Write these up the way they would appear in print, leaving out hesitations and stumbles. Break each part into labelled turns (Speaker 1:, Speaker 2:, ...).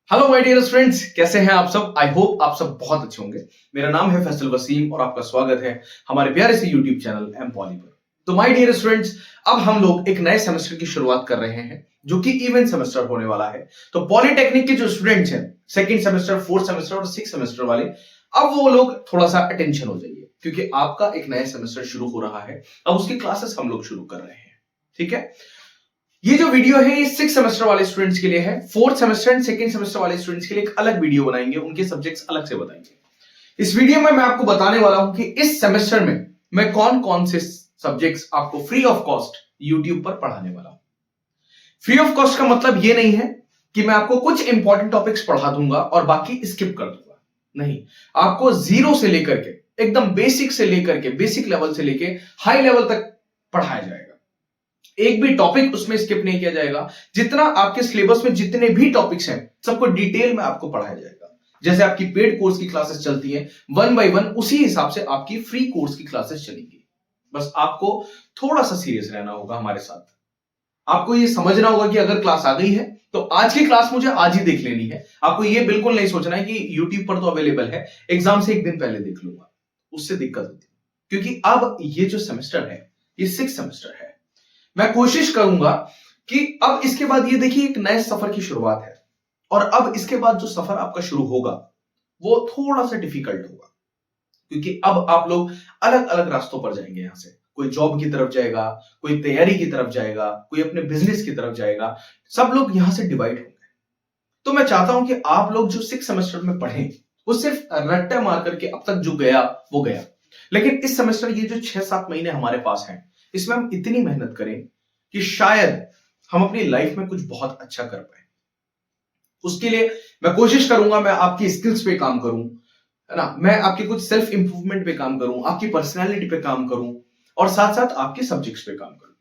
Speaker 1: Hello my dear friends, कैसे हैं आप सब। आई होप आप सब बहुत अच्छे होंगे। मेरा नाम है फैसल वसीम और आपका स्वागत है हमारे प्यारे से यूट्यूब चैनल एम पॉली पर। तो माय डियर फ्रेंड्स, अब हम लोग एक नए सेमेस्टर की शुरुआत कर रहे हैं जो कि इवेंट सेमेस्टर होने वाला है। तो पॉलिटेक्निक के जो स्टूडेंट्स हैं सेकंड सेमेस्टर, फोर्थ सेमेस्टर और सिक्स सेमेस्टर वाले, अब वो लोग थोड़ा सा अटेंशन हो जाइए क्योंकि आपका एक नया सेमेस्टर शुरू हो रहा है। अब उसकी क्लासेस हम लोग शुरू कर रहे हैं, ठीक है। ये जो वीडियो है ये सिक्स सेमेस्टर वाले स्टूडेंट्स के लिए है। Fourth semester and second semester वाले स्टूडेंट्स के लिए एक अलग वीडियो बनाएंगे, उनके सब्जेक्ट्स अलग से बताएंगे। इस वीडियो में मैं आपको बताने वाला हूं कि इस सेमेस्टर में मैं कौन कौन से सब्जेक्ट्स आपको फ्री ऑफ कॉस्ट यूट्यूब पर पढ़ाने वाला हूं। फ्री ऑफ कॉस्ट का मतलब ये नहीं है कि मैं आपको कुछ इंपॉर्टेंट टॉपिक्स पढ़ा दूंगा और बाकी स्किप कर दूंगा। नहीं, आपको जीरो से लेकर के एकदम बेसिक से लेकर के बेसिक लेवल से लेके हाई लेवल तक पढ़ाया जाएगा। एक भी टॉपिक उसमें स्किप नहीं किया जाएगा। जितना आपके सिलेबस में जितने भी टॉपिक्स हैं सबको डिटेल में आपको पढ़ाया जाएगा। जैसे आपकी पेड कोर्स की क्लासेस चलती हैं वन बाय वन, उसी हिसाब से आपकी फ्री कोर्स की क्लासेस चलेंगी। बस आपको थोड़ा सा सीरियस रहना होगा हमारे साथ। आपको ये समझना होगा कि अगर क्लास आ गई है तो आज की क्लास मुझे आज ही देख लेनी है। आपको ये बिल्कुल नहीं सोचना है कि यूट्यूब पर तो अवेलेबल है, एग्जाम से एक दिन पहले देख लूंगा, उससे दिक्कत होती है। क्योंकि अब ये जो सेमेस्टर है ये सिक्स सेमेस्टर है। मैं कोशिश करूंगा कि अब इसके बाद ये देखिए एक नए सफर की शुरुआत है और अब इसके बाद जो सफर आपका शुरू होगा वो थोड़ा सा डिफिकल्ट होगा क्योंकि अब आप लोग अलग अलग रास्तों पर जाएंगे। यहां से कोई जॉब की तरफ जाएगा, कोई तैयारी की तरफ जाएगा, कोई अपने बिजनेस की तरफ जाएगा। सब लोग यहां से डिवाइड होंगे। तो मैं चाहता हूं कि आप लोग जो सिक्स सेमेस्टर में पढ़ें वो सिर्फ रट्टा मार करके अब तक जो गया वो गया, लेकिन इस सेमेस्टर ये जो 6-7 महीने हमारे पास हैं इसमें हम इतनी मेहनत करें कि शायद हम अपनी लाइफ में कुछ बहुत अच्छा कर पाए। उसके लिए मैं कोशिश करूंगा, मैं आपकी स्किल्स पे काम करूं, है ना, मैं आपकी कुछ सेल्फ इंप्रूवमेंट पे काम करूं, आपकी पर्सनैलिटी पे काम करूं और साथ साथ आपके सब्जेक्ट्स पे काम करूं।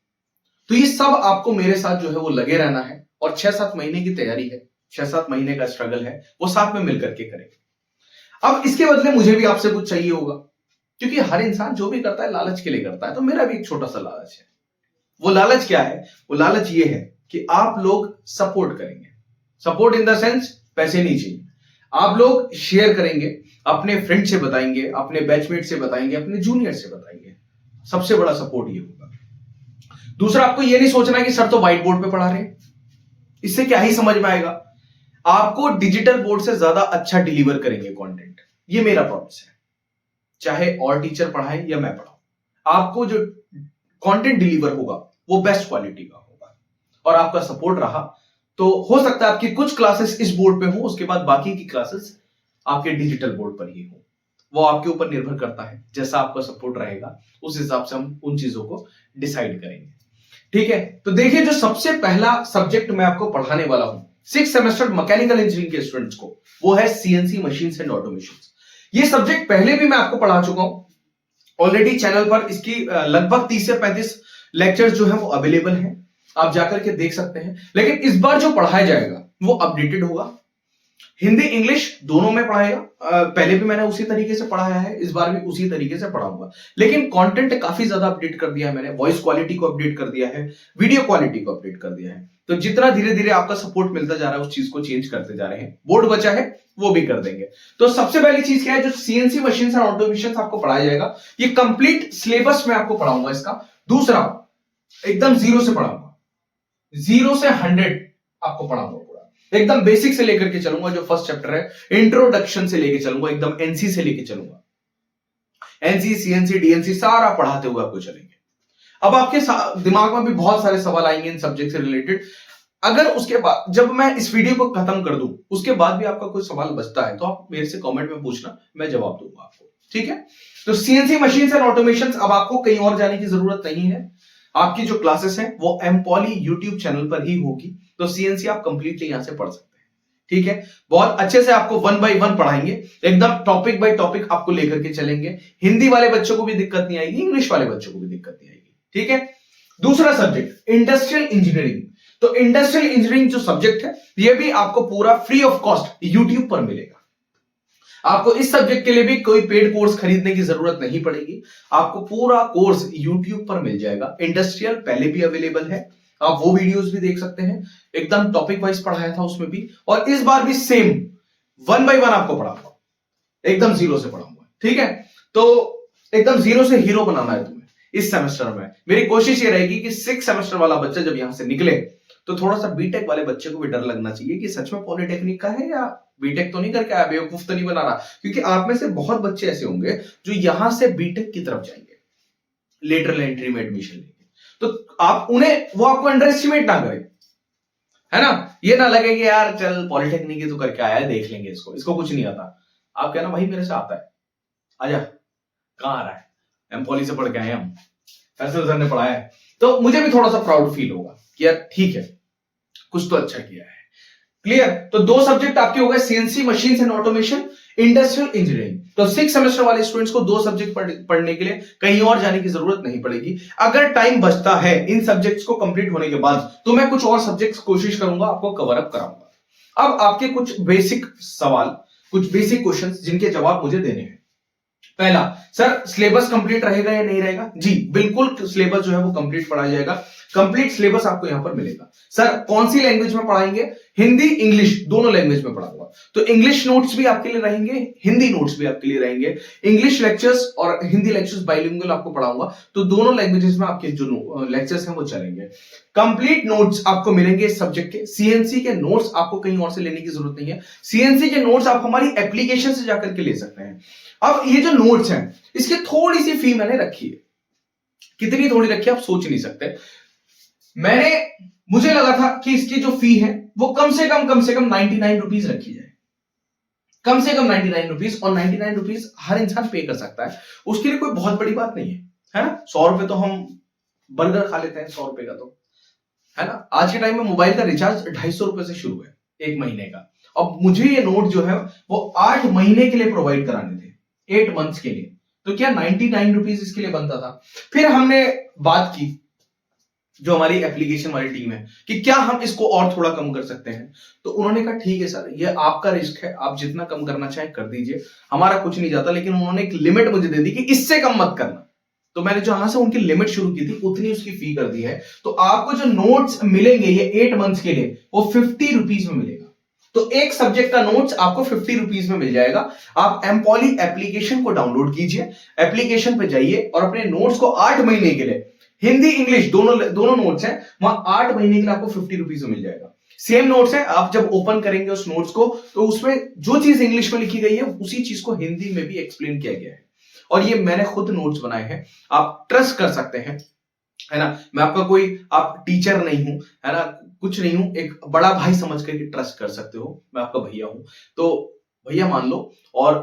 Speaker 1: तो ये सब आपको मेरे साथ जो है वो लगे रहना है और 6-7 महीने की तैयारी है, 6-7 महीने का स्ट्रगल है, वो साथ में मिलकर के करेंगे। अब इसके बदले मुझे भी आपसे कुछ चाहिए होगा क्योंकि हर इंसान जो भी करता है लालच के लिए करता है। तो मेरा भी एक छोटा सा लालच है। वो लालच क्या है? वो लालच ये है कि आप लोग सपोर्ट करेंगे। सपोर्ट इन द सेंस पैसे नहीं चाहिए। आप लोग शेयर करेंगे, अपने फ्रेंड से बताएंगे, अपने बैचमेट से बताएंगे, अपने जूनियर से बताएंगे। सबसे बड़ा सपोर्ट ये होगा। दूसरा, आपको ये नहीं सोचना कि सर तो व्हाइट बोर्ड पे पढ़ा रहे हैं, इससे क्या ही समझ में आएगा। आपको डिजिटल बोर्ड से ज्यादा अच्छा डिलीवर करेंगे कंटेंट, ये मेरा प्रॉमिस है। चाहे और टीचर पढ़ाए या मैं पढ़ाऊं, आपको जो कंटेंट डिलीवर होगा वो बेस्ट क्वालिटी का होगा। और आपका सपोर्ट रहा तो हो सकता है आपकी कुछ क्लासेस इस बोर्ड पे हो, उसके बाद बाकी की क्लासेस आपके डिजिटल बोर्ड पर ही हो। वो आपके ऊपर निर्भर करता है, जैसा आपका सपोर्ट रहेगा उस हिसाब से हम उन चीजों को डिसाइड करेंगे, ठीक है। तो देखिए, जो सबसे पहला सब्जेक्ट मैं आपको पढ़ाने वाला हूं सिक्स सेमेस्टर मैकेनिकल इंजीनियरिंग के स्टूडेंट्स को, वो है सीएनसी मशीन्स एंड ऑटोमेशन। ये सब्जेक्ट पहले भी मैं आपको पढ़ा चुका हूं ऑलरेडी। चैनल पर इसकी लगभग 30 से 35 लेक्चर्स जो है वो अवेलेबल हैं, आप जाकर के देख सकते हैं। लेकिन इस बार जो पढ़ाया जाएगा वो अपडेटेड होगा। हिंदी इंग्लिश दोनों में पढ़ाएगा। पहले भी मैंने उसी तरीके से पढ़ाया है, इस बार भी उसी तरीके से पढ़ाऊंगा, लेकिन कंटेंट काफी ज्यादा अपडेट कर दिया है मैंने। वॉइस क्वालिटी को अपडेट कर दिया है, वीडियो क्वालिटी को अपडेट कर दिया है। तो जितना धीरे धीरे आपका सपोर्ट मिलता जा रहा है उस चीज को चेंज करते जा रहे हैं। बोर्ड बचा है वो भी कर देंगे। तो सबसे पहली चीज क्या है, जो सीएनसी मशीन्स एंड ऑटोमेशन आपको पढ़ाया जाएगा, ये कंप्लीट सिलेबस में आपको पढ़ाऊंगा इसका। दूसरा, एकदम जीरो से पढ़ाऊंगा, 0 से 100 आपको पढ़ाऊंगा पूरा, एकदम बेसिक से लेकर के चलूंगा। जो फर्स्ट चैप्टर है इंट्रोडक्शन से लेके चलूंगा, एकदम एनसी से लेके चलूंगा। एनसी, सीएनसी, डीएनसी सारा पढ़ाते हुए आपको चलेंगे। अब आपके दिमाग में भी बहुत सारे सवाल आएंगे इन सब्जेक्ट से रिलेटेड। अगर उसके बाद जब मैं इस वीडियो को खत्म कर दूं उसके बाद भी आपका कोई सवाल बचता है तो आप मेरे से कमेंट में पूछना, मैं जवाब दूंगा आपको, ठीक है। तो सीएनसी मशीन्स एंड ऑटोमेशन, अब आपको कहीं और जाने की जरूरत नहीं है। आपकी जो क्लासेस हैं वो एम पॉली यूट्यूब चैनल पर ही होगी। तो सीएनसी आप कंप्लीटली यहां से पढ़ सकते हैं, ठीक है। बहुत अच्छे से आपको 1 बाय 1 पढ़ाएंगे, एकदम टॉपिक बाय टॉपिक आपको लेकर के चलेंगे। हिंदी वाले बच्चों को भी दिक्कत नहीं आएगी, इंग्लिश वाले बच्चों को भी दिक्कत नहीं आएगी, ठीक है। दूसरा सब्जेक्ट इंडस्ट्रियल इंजीनियरिंग। तो इंडस्ट्रियल इंजीनियरिंग जो सब्जेक्ट है ये भी आपको पूरा फ्री ऑफ कॉस्ट यूट्यूब पर मिलेगा। आपको इस सब्जेक्ट के लिए भी कोई पेड कोर्स खरीदने की जरूरत नहीं पड़ेगी। आपको पूरा कोर्स यूट्यूब पर मिल जाएगा। इंडस्ट्रियल पहले भी अवेलेबल है, आप वो वीडियोस भी देख सकते हैं, एकदम टॉपिक वाइज पढ़ाया था उसमें भी, और इस बार भी सेम 1 बाय 1 आपको पढ़ाऊंगा, एकदम जीरो से पढ़ाऊंगा, ठीक है। तो एकदम जीरो से हीरो बनाना है तुम्हें इस सेमेस्टर में। मेरी कोशिश ये रहेगी कि 6 सेमेस्टर वाला बच्चा जब यहां से निकले तो थोड़ा सा बीटेक वाले बच्चे को भी डर लगना चाहिए कि सच में पॉलिटेक्निक का है या बीटेक तो नहीं करके आया, बेवकूफ तो नहीं बना रहा। क्योंकि आप में से बहुत बच्चे ऐसे होंगे जो यहां से बीटेक की तरफ जाएंगे, लेटरल एंट्री में एडमिशन लेंगे, तो आप उन्हें, वो आपको अंडर एस्टिमेट ना करें, है ना। ये ना लगे कि यार चल पॉलिटेक्निक तो करके आया है, देख लेंगे इसको कुछ नहीं आता। आप कहना भाई मेरे से आता है, आजा, कहां आ रहा है, एम पॉली से पढ़ के आए हम, फैसल सर ने पढ़ाया है, तो मुझे भी थोड़ा सा प्राउड फील होगा कि यार ठीक है, कुछ तो अच्छा किया है। क्लियर। तो 2 सब्जेक्ट आपके हो गए, CNC machines and automation, industrial engineering. तो 6 सेमेस्टर वाले स्टूडेंट्स को 2 सब्जेक्ट पढ़ने के लिए कहीं और जाने की जरूरत नहीं पड़ेगी। अगर टाइम बचता है इन सब्जेक्ट्स को कंप्लीट होने के बाद तो मैं कुछ और सब्जेक्ट्स कोशिश करूंगा आपको कवर अप कराऊंगा। अब आपके कुछ बेसिक सवाल, कुछ बेसिक क्वेश्चंस जिनके जवाब मुझे देने हैं। पहला, सर सिलेबस कंप्लीट रहेगा या नहीं रहेगा? जी बिल्कुल, सिलेबस जो है वो कंप्लीट पढ़ाया जाएगा, कंप्लीट सिलेबस आपको यहां पर मिलेगा। सर कौन सी लैंग्वेज में पढ़ाएंगे? हिंदी इंग्लिश दोनों लैंग्वेज में पढ़ाऊंगा। तो इंग्लिश नोट्स भी आपके लिए रहेंगे, हिंदी नोट्स भी आपके लिए रहेंगे। इंग्लिश लेक्चर्स और हिंदी लेक्चर्स बाइलिंगुअल आपको पढ़ाऊंगा, तो दोनों लैंग्वेजेस में आपके जो लेक्चर्स हैं वो चलेंगे। कंप्लीट नोट्स आपको मिलेंगे इस सब्जेक्ट के। सीएनसी के नोट्स आपको कहीं और से लेने की जरूरत नहीं है, सीएनसी के नोट्स आप हमारी एप्लीकेशन से जाकर के ले सकते हैं। अब ये जो नोट्स हैं इसकी थोड़ी सी फी मैंने रखी है, कितनी थोड़ी रखी है आप सोच नहीं सकते। मुझे लगा था कि इसकी जो फी है वो कम से कम 99 रुपीज रखी जाए, कम से कम 99 रुपीज, और 99 रुपीज हर इंसान पे कर सकता है, उसके लिए कोई बहुत बड़ी बात नहीं है ना। 100 रुपए तो हम बर्गर खा लेते हैं, 100 रुपए का तो, है ना। आज के टाइम में मोबाइल का रिचार्ज 250 रुपए से शुरू है 1 महीने का। अब मुझे ये नोट जो है वो 8 महीने के लिए प्रोवाइड कराने थे, 8 मंथ्स के लिए, तो क्या 99 रुपीज इसके लिए बनता था। फिर हमने बात की जो हमारी एप्लीकेशन वाली टीम है कि क्या हम इसको और थोड़ा कम कर सकते हैं, तो उन्होंने कहा ठीक है सर, ये आपका रिस्क है, आप जितना कम करना चाहें कर दीजिए, हमारा कुछ नहीं जाता। लेकिन उन्होंने एक लिमिट मुझे दे दी कि इससे कम मत करना, तो मैंने जहां से उनकी लिमिट शुरू की थी उतनी उसकी फी कर दी है। तो आपको जो नोट्स मिलेंगे ये 8 मंथ्स के लिए वो 50 रुपीज में मिलेगा। तो एक सब्जेक्ट का नोट्स आपको 50 रुपीज में मिल जाएगा। आप एमपॉली एप्लीकेशन को डाउनलोड कीजिए, एप्लीकेशन पे जाइए और अपने नोट्स को 8 महीने के लिए, हिंदी इंग्लिश दोनों नोट्स हैं, वहां 8 महीने के लिए आपको 50 रुपीज में मिल जाएगा। सेम नोट्स है, आप जब ओपन करेंगे उस नोट्स को तो उसमें जो चीज इंग्लिश में लिखी गई है उसी चीज को हिंदी में भी एक्सप्लेन किया गया है, और ये मैंने खुद नोट्स बनाए हैं, आप ट्रस्ट कर सकते हैं, है ना। मैं आपका कोई, आप टीचर नहीं हूं, है ना, कुछ नहीं हूं, एक बड़ा भाई समझ करके ट्रस्ट कर सकते हो, मैं आपका भैया हूं, तो भैया मान लो और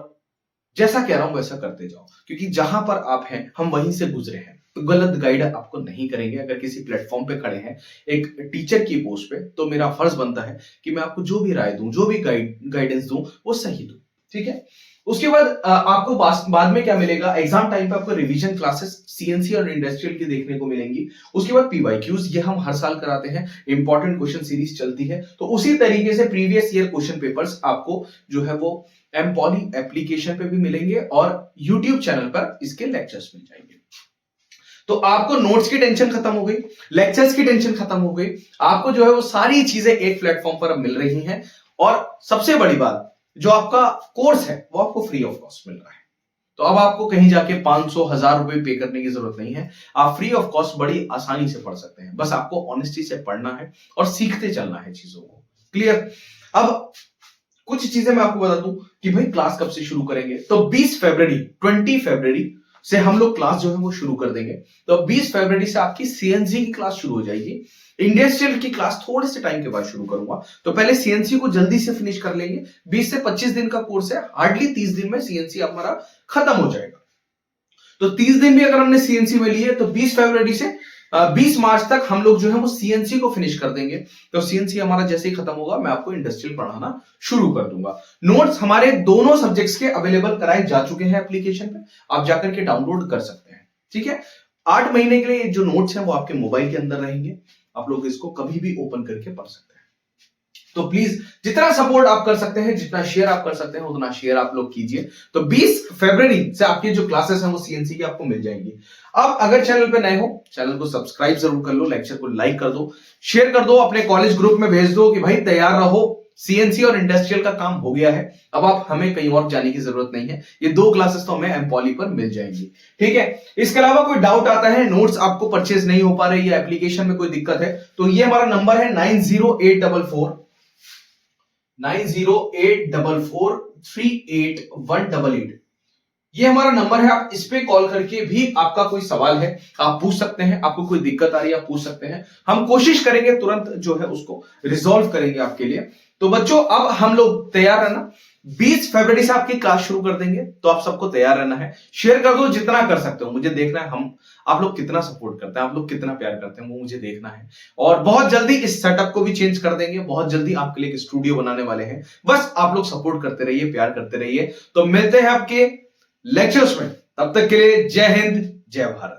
Speaker 1: जैसा कह रहा हूं वैसा करते जाओ, क्योंकि जहां पर आप हैं हम वहीं से गुजरे हैं, तो गलत गाइड आपको नहीं करेंगे। अगर किसी प्लेटफॉर्म पे खड़े हैं एक टीचर की पोस्ट पे, तो मेरा फर्ज बनता है कि मैं आपको जो भी राय दूं, जो भी गाइडेंस दूं वो सही दूं, ठीक है। उसके बाद आपको बाद में क्या मिलेगा, एग्जाम टाइम पे आपको रिवीजन क्लासेस सीएनसी और इंडस्ट्रियल की देखने को मिलेंगी। उसके बाद पीवाईक्यूज, ये हम हर साल कराते हैं, इंपॉर्टेंट क्वेश्चन सीरीज चलती है, तो उसी तरीके से प्रीवियस ईयर क्वेश्चन पेपर्स आपको जो है वो एमपॉली एप्लीकेशन पे भी मिलेंगे और यूट्यूब चैनल पर इसके लेक्चर्स मिल जाएंगे। तो आपको नोट्स की टेंशन खत्म हो गई, लेक्चर्स की टेंशन खत्म हो गई, आपको जो है वो सारी चीजें एक प्लेटफॉर्म पर अब मिल रही हैं, और सबसे बड़ी बात, जो आपका कोर्स है वो आपको फ्री ऑफ कॉस्ट मिल रहा है। तो अब आपको कहीं जाके 500 1000 रुपए पे करने की जरूरत नहीं है, आप फ्री ऑफ कॉस्ट बड़ी आसानी से पढ़ सकते हैं। बस आपको ऑनेस्टी से पढ़ना है और सीखते चलना है चीजों को। क्लियर। अब कुछ चीजें मैं आपको बता दूं कि भाई क्लास कब से शुरू करेंगे, तो 20 फरवरी से हम लोग क्लास जो है वो शुरू कर देंगे। तो 20 फरवरी से आपकी सीएनसी की क्लास शुरू हो जाएगी, इंडस्ट्रियल की क्लास थोड़े से टाइम के बाद शुरू करूंगा। तो पहले सीएनसी को जल्दी से फिनिश कर लेंगे, 20 से 25 दिन का कोर्स है, हार्डली 30 दिन में सीएनसी हमारा खत्म हो जाएगा। तो 30 दिन भी अगर हमने सीएनसी में लिए तो 20 फरवरी से 20 मार्च तक हम लोग जो है वो सीएनसी को फिनिश कर देंगे। तो सीएनसी हमारा जैसे ही खत्म होगा मैं आपको इंडस्ट्रियल पढ़ाना शुरू कर दूंगा। नोट्स हमारे दोनों सब्जेक्ट्स के अवेलेबल कराए जा चुके हैं एप्लीकेशन पे, आप जाकर के डाउनलोड कर सकते हैं, ठीक है। 8 महीने के लिए जो नोट्स हैं वो आपके मोबाइल के अंदर रहेंगे, आप लोग इसको कभी भी ओपन करके पढ़ सकते हैं। तो प्लीज जितना सपोर्ट आप कर सकते हैं, जितना शेयर आप कर सकते हैं, उतना शेयर आप लोग कीजिए। तो 20 फरवरी से आपकी जो क्लासेस हैं वो सीएनसी की आपको मिल जाएंगी। अब अगर चैनल पे नए हो, चैनल को सब्सक्राइब जरूर कर लो, लेक्चर को लाइक कर दो, शेयर कर दो, अपने कॉलेज ग्रुप में भेज दो कि भाई तैयार रहो, सीएनसी और इंडस्ट्रियल का काम हो गया है, अब आप हमें कहीं और जाने की जरूरत नहीं है, ये 2 क्लासेस तो हमें एमपॉली पर मिल जाएंगी। ठीक है, इसके अलावा कोई डाउट आता है, नोट्स आपको परचेज नहीं हो पा रहे या एप्लीकेशन में कोई दिक्कत है, तो ये हमारा नंबर है 9084438188। ये हमारा नंबर है, आप इस पे कॉल करके भी आपका कोई सवाल है आप पूछ सकते हैं, आपको कोई दिक्कत आ रही है आप पूछ सकते हैं, हम कोशिश करेंगे तुरंत जो है उसको रिजॉल्व करेंगे आपके लिए। तो बच्चों अब हम लोग तैयार रहना, 20 फरवरी से आपकी क्लास शुरू कर देंगे, तो आप सबको तैयार रहना है। शेयर कर दो जितना कर सकते हो, मुझे देखना है हम आप लोग कितना सपोर्ट करते हैं, आप लोग कितना प्यार करते हैं, वो मुझे देखना है। और बहुत जल्दी इस सेटअप को भी चेंज कर देंगे, बहुत जल्दी आपके लिए एक स्टूडियो बनाने वाले हैं, बस आप लोग सपोर्ट करते रहिए, प्यार करते रहिए। तो मिलते हैं आपके लेक्चर्स में, तब तक के लिए जय हिंद जय भारत।